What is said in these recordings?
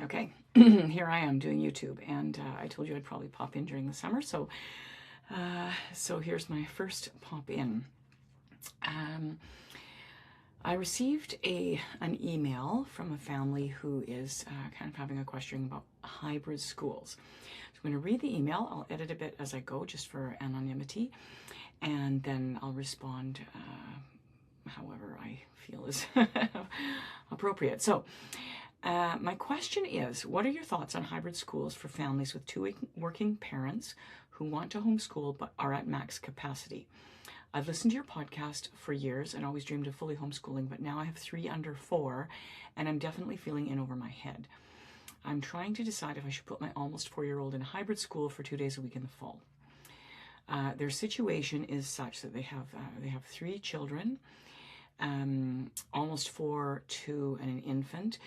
Okay, here I am doing YouTube, and I told you I'd probably pop in during the summer, so here's my first pop in. I received an email from a family who is kind of having a question about hybrid schools. So I'm going to read the email. I'll edit a bit as I go, just for anonymity, and then I'll respond however I feel is appropriate. So, my question is, what are your thoughts on hybrid schools for families with two working parents who want to homeschool but are at max capacity? I've listened to your podcast for years and always dreamed of fully homeschooling, but now I have 3 under 4 and I'm definitely feeling in over my head. I'm trying to decide if I should put my almost 4-year-old in a hybrid school for 2 days a week in the fall. Their situation is such that they have 3 children, almost 4, 2, and an infant.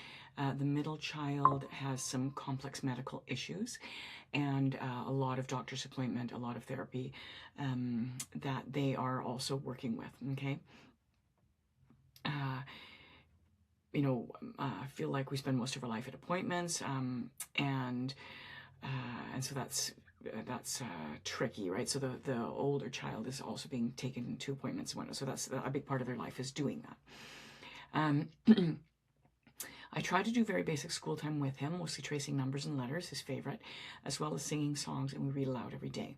The middle child has some complex medical issues and a lot of doctor's appointment, a lot of therapy that they are also working with, okay? I feel like we spend most of our life at appointments, and so that's tricky, right? So the older child is also being taken to appointments and whatnot, so that's a big part of their life, is doing that. I try to do very basic school time with him, mostly tracing numbers and letters, his favorite, as well as singing songs, and we read aloud every day.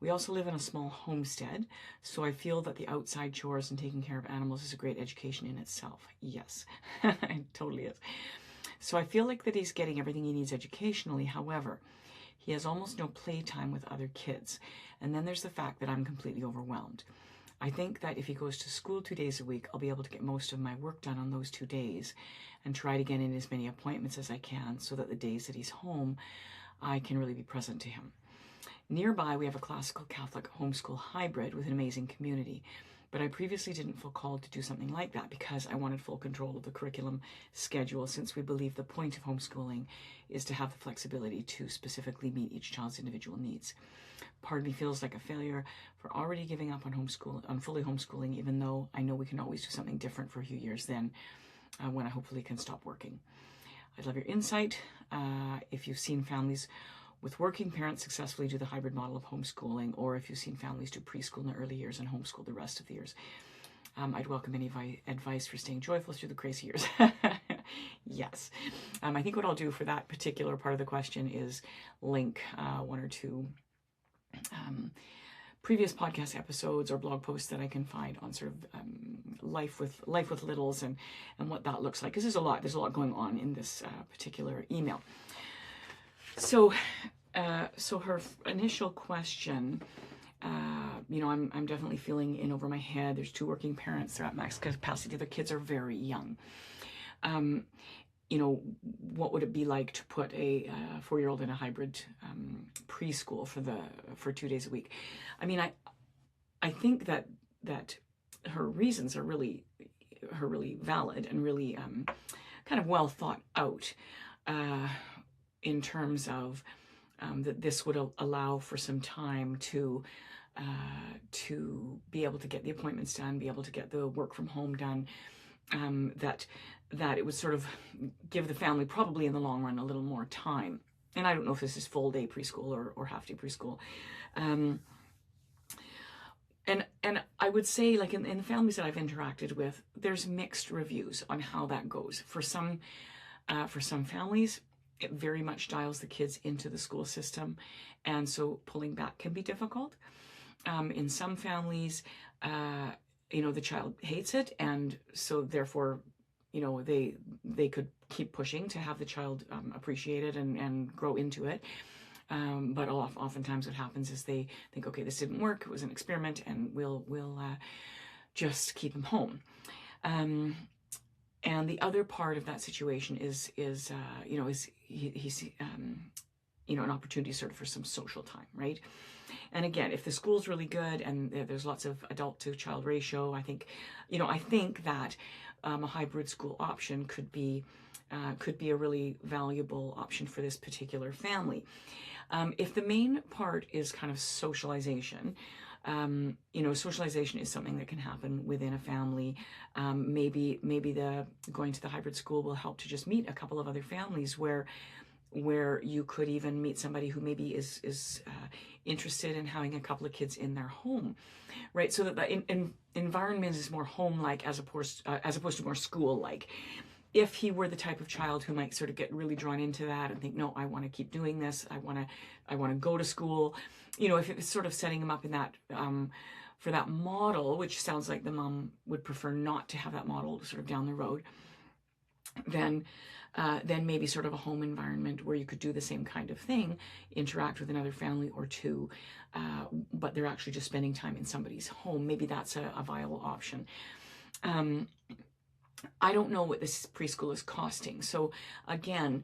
We also live in a small homestead, so I feel that the outside chores and taking care of animals is a great education in itself. Yes, it totally is. So I feel like that he's getting everything he needs educationally. However, he has almost no playtime with other kids. And then there's the fact that I'm completely overwhelmed. I think that if he goes to school 2 days a week, I'll be able to get most of my work done on those 2 days and try to get in as many appointments as I can so that the days that he's home, I can really be present to him. Nearby, we have a classical Catholic homeschool hybrid with an amazing community, but I previously didn't feel called to do something like that because I wanted full control of the curriculum schedule, since we believe the point of homeschooling is to have the flexibility to specifically meet each child's individual needs. Part of me feels like a failure for already giving up on fully homeschooling, even though I know we can always do something different for a few years then, when I hopefully can stop working. I'd love your insight. If you've seen families with working parents successfully do the hybrid model of homeschooling, or if you've seen families do preschool in the early years and homeschool the rest of the years. I'd welcome any advice for staying joyful through the crazy years. Yes. I think what I'll do for that particular part of the question is link 1 or 2 previous podcast episodes or blog posts that I can find on sort of life with littles and what that looks like, because there's a lot going on in this particular email. So her initial question, I'm definitely feeling in over my head. There's 2 working parents. They're at max capacity. The kids are very young. What would it be like to put a 4-year-old in a hybrid preschool for 2 days a week? I mean, I think that her reasons are really valid and really kind of well thought out, in terms of that this would allow for some time to be able to get the appointments done, be able to get the work from home done, that it would sort of give the family, probably in the long run, a little more time. And I don't know if this is full day preschool or half day preschool. And I would say, like, in the families that I've interacted with, there's mixed reviews on how that goes. For some families, it very much dials the kids into the school system, and so pulling back can be difficult. In some families, the child hates it, and so therefore, they could keep pushing to have the child appreciate it and grow into it. But oftentimes what happens is they think, okay, this didn't work, it was an experiment, and we'll just keep him home. And the other part of that situation is he's an opportunity sort of for some social time, right? And again, if the school's really good and there's lots of adult to child ratio, I think that a hybrid school option could be a really valuable option for this particular family. If the main part is kind of socialization, socialization is something that can happen within a family. Maybe the going to the hybrid school will help to just meet a couple of other families where you could even meet somebody who maybe is interested in having a couple of kids in their home, right? So that the environment is more home-like as opposed to more school-like. If he were the type of child who might sort of get really drawn into that and think, no, I want to keep doing this, I want to go to school, if it's sort of setting him up in that for that model, which sounds like the mom would prefer not to have that model sort of down the road, then maybe sort of a home environment where you could do the same kind of thing, interact with another family or two, but they're actually just spending time in somebody's home. Maybe that's a viable option. I don't know what this preschool is costing. So again,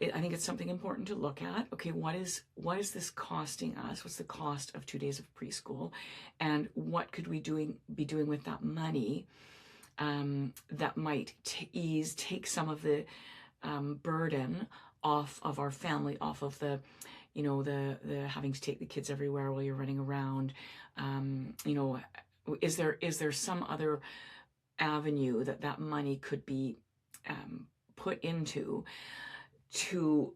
I think it's something important to look at. Okay, what is this costing us? What's the cost of 2 days of preschool? And what could we be doing with that money that might take some of the burden off of our family, off of the having to take the kids everywhere while you're running around. Is there some other avenue that money could be put into to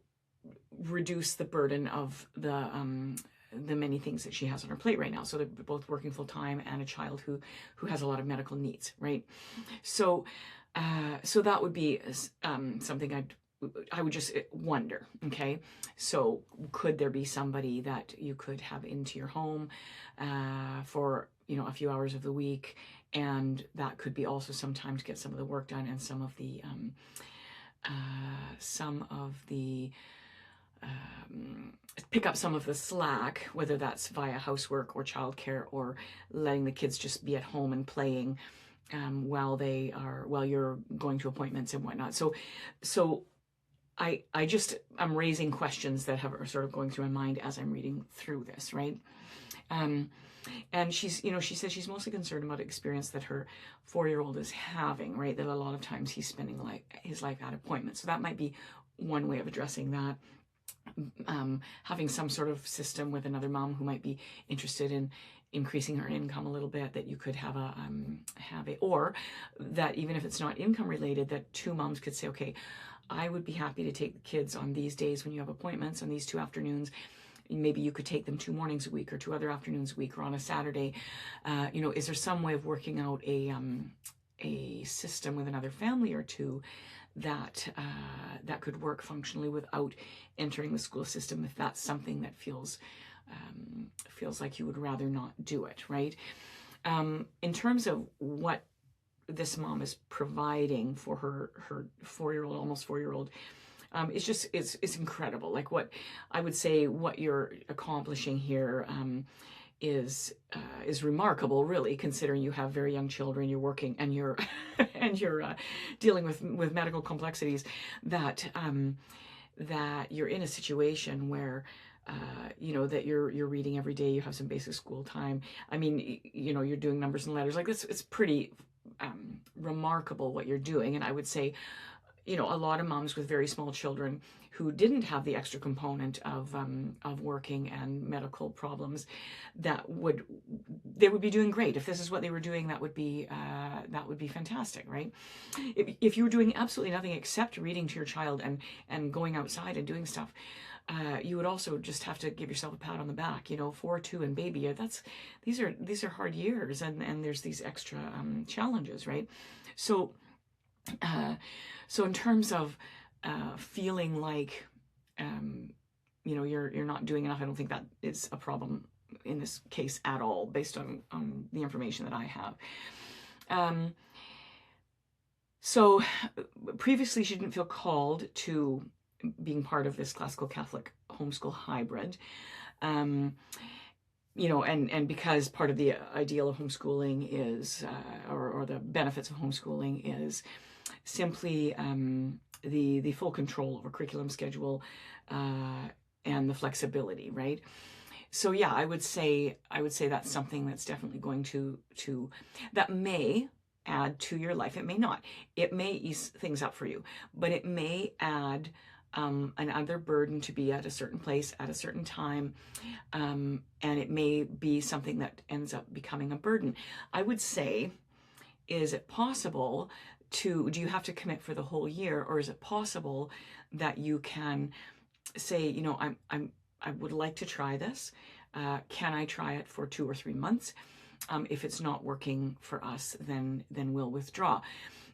reduce the burden of the many things that she has on her plate right now? So they're both working full time and a child who has a lot of medical needs, right? So that would be something I would just wonder. Okay, so could there be somebody that you could have into your home for a few hours of the week, and that could be also some time to get some of the work done and some of the pick up some of the slack, whether that's via housework or childcare or letting the kids just be at home and playing while you're going to appointments and whatnot. So I'm raising questions that are sort of going through my mind as I'm reading through this, right? And she says she's mostly concerned about the experience that her 4-year-old is having, right? That a lot of times he's spending his life at appointments. So that might be one way of addressing that. Having some sort of system with another mom who might be interested in increasing her income a little bit, that you could have or that even if it's not income related, that two moms could say, okay, I would be happy to take the kids on these days when you have appointments, on these 2 afternoons. Maybe you could take them 2 mornings a week or 2 other afternoons a week or on a Saturday. Is there some way of working out a system with another family or two that could work functionally without entering the school system, if that's something that feels like you would rather not do it, right? In terms of what this mom is providing for her 4-year-old, almost 4-year-old, it's incredible. Like what I would say, what you're accomplishing here is remarkable, really, considering you have very young children, you're working, and you're dealing with medical complexities. That you're in a situation where that you're reading every day, you have some basic school time. I mean, you're doing numbers and letters like this. It's pretty remarkable what you're doing, and I would say, a lot of moms with very small children who didn't have the extra component of working and medical problems, they would be doing great. If this is what they were doing, that would be fantastic, right? If you were doing absolutely nothing except reading to your child and going outside and doing stuff, you would also just have to give yourself a pat on the back. 4, 2, and baby. These are hard years, and there's these extra challenges, right? So in terms of feeling like you're not doing enough, I don't think that is a problem in this case at all, based on the information that I have. So previously she didn't feel called to being part of this classical Catholic homeschool hybrid. And because part of the ideal of homeschooling is, or the benefits of homeschooling is simply the full control over curriculum schedule and the flexibility, right? So yeah, I would say that's something that's definitely going to that may add to your life. It may not. It may ease things up for you, but it may add another burden to be at a certain place at a certain time, and it may be something that ends up becoming a burden. I would say, is it possible do you have to commit for the whole year, or is it possible that you can say, I would like to try this. Can I try it for 2 or 3 months? If it's not working for us, then we'll withdraw.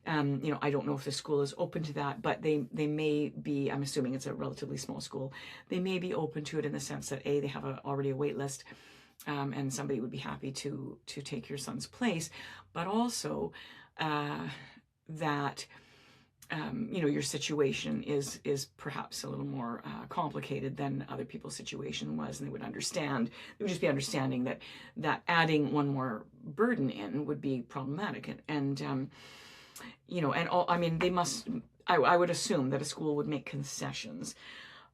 I don't know if the school is open to that, but they may be, I'm assuming it's a relatively small school, they may be open to it in the sense that they have already a wait list, and somebody would be happy to take your son's place, but also that your situation is perhaps a little more complicated than other people's situation was, and they would just be understanding that adding one more burden in would be problematic, I would assume that a school would make concessions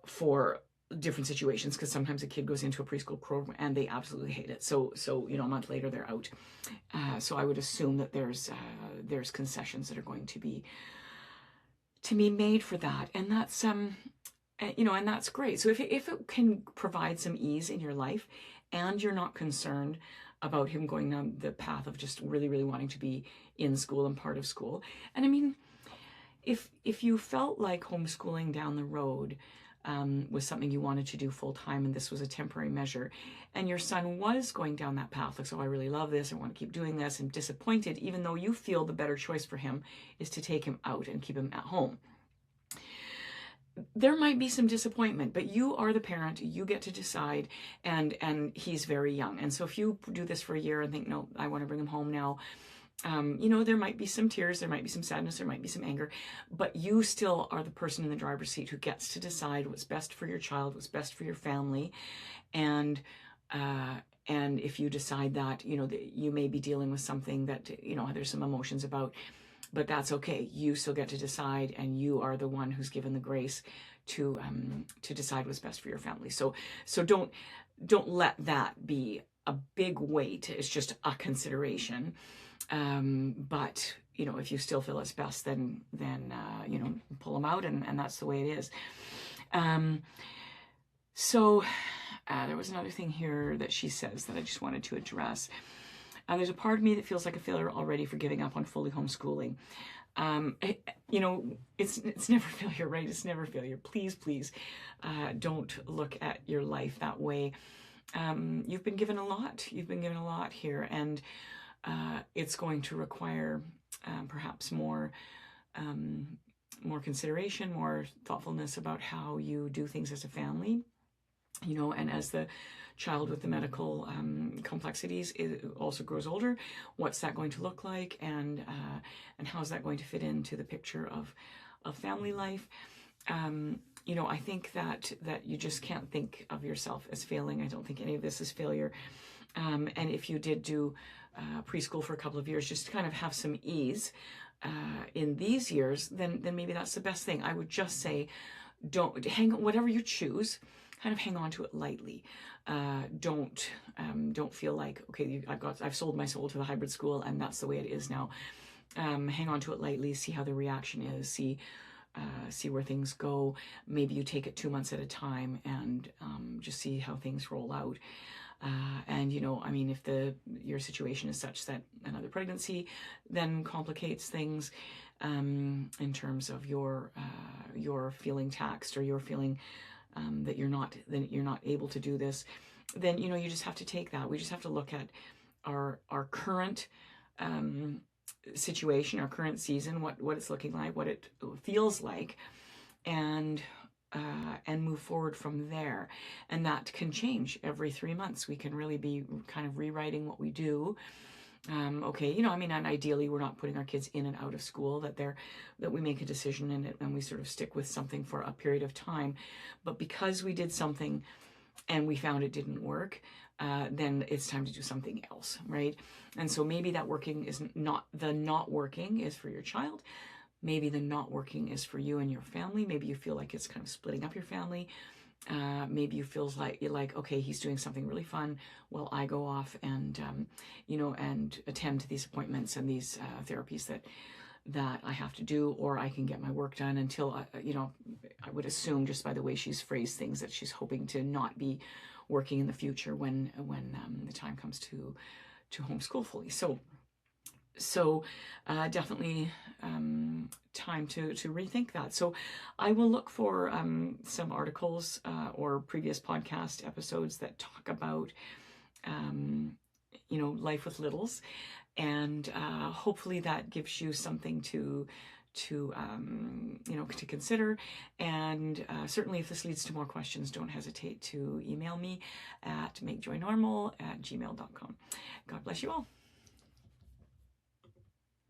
for different situations, because sometimes a kid goes into a preschool program and they absolutely hate it. So a month later they're out. So I would assume that there's concessions that are going to be made for that, and that's and that's great. So if it can provide some ease in your life, and you're not concerned about him going down the path of just really, really wanting to be in school and part of school. And I mean, if you felt like homeschooling down the road was something you wanted to do full time, and this was a temporary measure, and your son was going down that path, like, so I really love this, I want to keep doing this, and disappointed, even though you feel the better choice for him is to take him out and keep him at home, there might be some disappointment, but you are the parent, you get to decide, and he's very young. And so if you do this for a year and think, no, I want to bring him home now, there might be some tears, there might be some sadness, there might be some anger, but you still are the person in the driver's seat who gets to decide what's best for your child, what's best for your family. And if you decide that, that you may be dealing with something that, there's some emotions about, but that's okay. You still get to decide, and you are the one who's given the grace to decide what's best for your family. So don't let that be a big weight. It's just a consideration. But if you still feel it's best, then pull them out, and that's the way it is. So there was another thing here that she says that I just wanted to address. There's a part of me that feels like a failure already for giving up on fully homeschooling. It's never failure, right? It's never failure. Please, don't look at your life that way. You've been given a lot. You've been given a lot here, and it's going to require perhaps more consideration, more thoughtfulness about how you do things as a family. And as the child with the medical complexities also grows older, what's that going to look like, and how's that going to fit into the picture of family life? I think that you just can't think of yourself as failing. I don't think any of this is failure. And if you did do preschool for a couple of years, just to kind of have some ease in these years, then maybe that's the best thing. I would just say, don't hang on, whatever you choose, kind of hang on to it lightly. Don't feel like, okay, I've sold my soul to the hybrid school and that's the way it is now. Hang on to it lightly, see how the reaction is, see where things go. Maybe you take it 2 months at a time and just see how things roll out. And if your situation is such that another pregnancy then complicates things in terms of your feeling taxed, or you're feeling that you're not able to do this, then you just have to take that. We just have to look at our current situation, our current season, what it's looking like, what it feels like, and move forward from there. And that can change every 3 months. We can really be kind of rewriting what we do. And ideally we're not putting our kids in and out of school, that we make a decision and we sort of stick with something for a period of time. But because we did something and we found it didn't work, then it's time to do something else, right? And so maybe that working is not working is for your child. Maybe the not working is for you and your family. Maybe you feel like it's kind of splitting up your family. Maybe you feel like you're like, okay, he's doing something really fun. Well, I go off and, and attend to these appointments and these therapies that I have to do, or I can get my work done until, you know, I would assume just by the way she's phrased things that she's hoping to not be working in the future when the time comes to homeschool fully. So definitely time to rethink that. So I will look for some articles or previous podcast episodes that talk about you know, life with littles, and hopefully that gives you something to you know, to consider. And certainly if this leads to more questions, don't hesitate to email me at makejoynormal@gmail.com. God bless you all.